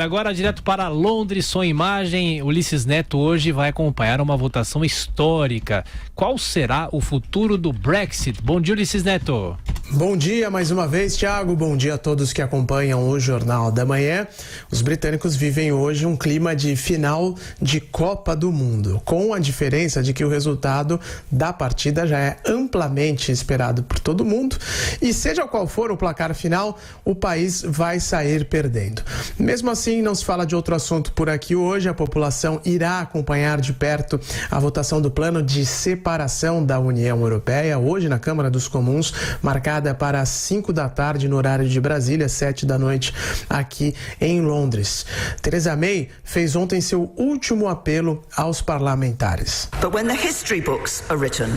Agora, direto para Londres, som e imagem, Ulisses Neto hoje vai acompanhar uma votação histórica. Qual será o futuro do Brexit? Bom dia, Ulisses Neto. Bom dia mais uma vez, Thiago. Bom dia a todos que acompanham o Jornal da Manhã. Os britânicos vivem hoje um clima de final de Copa do Mundo, com a diferença de que o resultado da partida já é amplamente esperado por todo mundo e seja qual for o placar final, o país vai sair perdendo. Mesmo assim, não se fala de outro assunto por aqui hoje. A população irá acompanhar de perto a votação do plano de separação da União Europeia, hoje na Câmara dos Comuns, marcada para as 5 da tarde no horário de Brasília, 7 da noite aqui em Londres. Theresa May fez ontem seu último apelo aos parlamentares. But when the history books are written,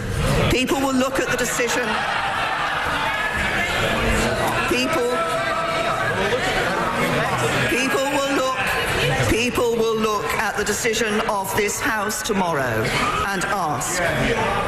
people will look at the decision. People will look at the decision of this House tomorrow and ask.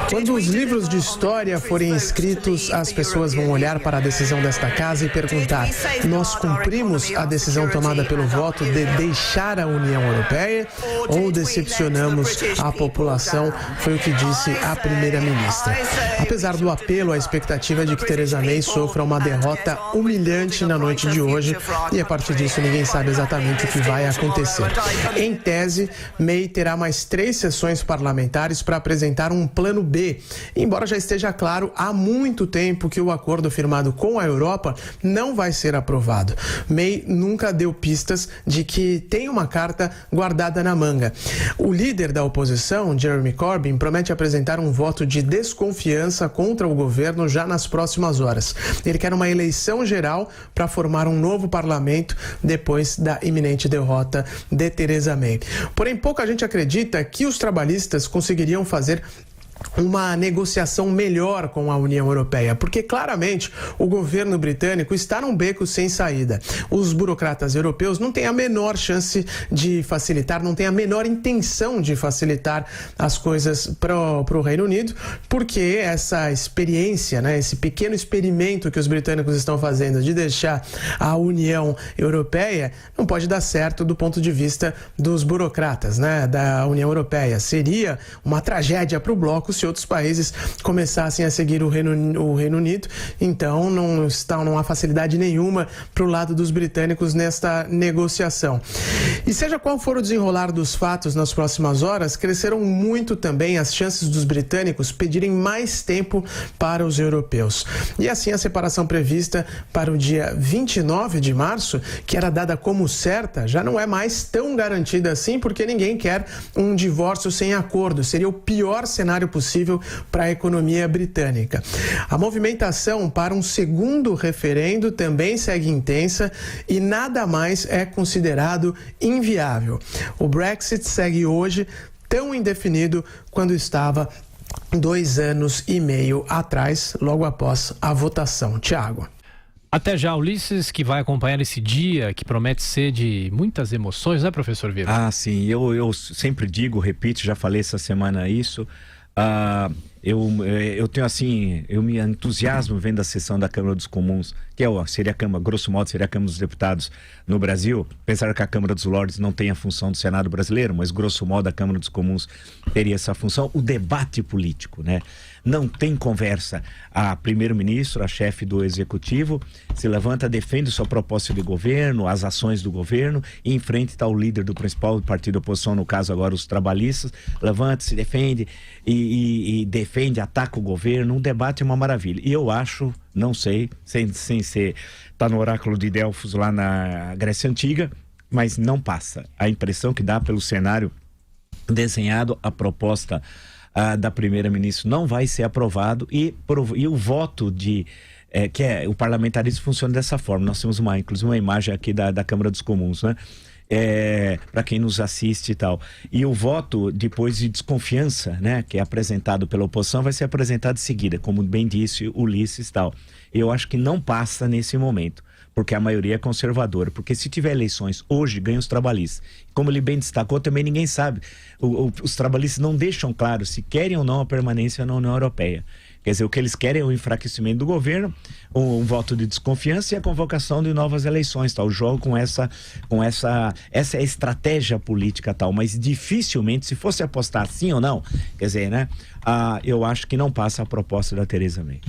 Quando os livros de história forem escritos, as pessoas vão olhar para a decisão desta casa e perguntar: nós cumprimos a decisão tomada pelo voto de deixar a União Europeia ou decepcionamos a população? Foi o que disse a primeira-ministra. Apesar do apelo, a expectativa é de que Theresa May sofra uma derrota humilhante na noite de hoje e a partir disso ninguém sabe exatamente o que vai acontecer. Em tese, May terá mais 3 sessões parlamentares para apresentar um plano B, embora já esteja claro há muito tempo que o acordo firmado com a Europa não vai ser aprovado. May nunca deu pistas de que tem uma carta guardada na manga. O líder da oposição, Jeremy Corbyn, promete apresentar um voto de desconfiança contra o governo já nas próximas horas. Ele quer uma eleição geral para formar um novo parlamento depois da iminente derrota de Theresa May. Porém, pouca gente acredita que os trabalhistas conseguiriam fazer uma negociação melhor com a União Europeia, porque claramente o governo britânico está num beco sem saída. Os burocratas europeus não têm a menor chance de facilitar, não têm a menor intenção de facilitar as coisas para o Reino Unido, porque essa experiência, esse pequeno experimento que os britânicos estão fazendo de deixar a União Europeia não pode dar certo do ponto de vista dos burocratas, da União Europeia. Seria uma tragédia para o bloco se outros países começassem a seguir o Reino Unido, então não há facilidade nenhuma para o lado dos britânicos nesta negociação. E seja qual for o desenrolar dos fatos nas próximas horas, cresceram muito também as chances dos britânicos pedirem mais tempo para os europeus. E assim a separação prevista para o dia 29 de março, que era dada como certa, já não é mais tão garantida assim, porque ninguém quer um divórcio sem acordo. Seria o pior cenário possível para a economia britânica. A movimentação para um segundo referendo também segue intensa e nada mais é considerado inviável. O Brexit segue hoje tão indefinido quando estava 2 anos e meio atrás, logo após a votação. Thiago. Até já, Ulisses, que vai acompanhar esse dia, que promete ser de muitas emoções, professor Vieira? Ah, sim, eu sempre digo, repito, já falei essa semana isso. Eu tenho assim, eu me entusiasmo vendo a sessão da Câmara dos Comuns, que seria a Câmara, grosso modo, seria a Câmara dos Deputados no Brasil, apesar que a Câmara dos Lordes não tem a função do Senado brasileiro, mas grosso modo a Câmara dos Comuns teria essa função, o debate político, Não tem conversa. A primeiro-ministro, a chefe do executivo, se levanta, defende sua proposta de governo, as ações do governo, e em frente está o líder do principal partido da oposição, no caso agora os trabalhistas, levanta, se defende e defende, ataca o governo. Um debate é uma maravilha. E eu acho, não sei, sem ser, tá no oráculo de Delfos lá na Grécia Antiga, mas não passa. A impressão que dá pelo cenário desenhado, a proposta da primeira-ministra não vai ser aprovado e o voto o parlamentarismo funciona dessa forma. Nós temos inclusive uma imagem aqui da Câmara dos Comuns, para quem nos assiste e tal. E o voto depois de desconfiança, que é apresentado pela oposição, vai ser apresentado em seguida, como bem disse Ulisses e tal. Eu acho que não passa nesse momento, porque a maioria é conservadora. Porque se tiver eleições hoje, ganham os trabalhistas. Como ele bem destacou, também ninguém sabe. Os trabalhistas não deixam claro se querem ou não a permanência na União Europeia. Quer dizer, o que eles querem é o enfraquecimento do governo, um voto de desconfiança e a convocação de novas eleições, tal. O jogo com essa é a estratégia política, tal. Mas dificilmente, se fosse apostar sim ou não, quer dizer, né? Eu acho que não passa a proposta da Theresa May.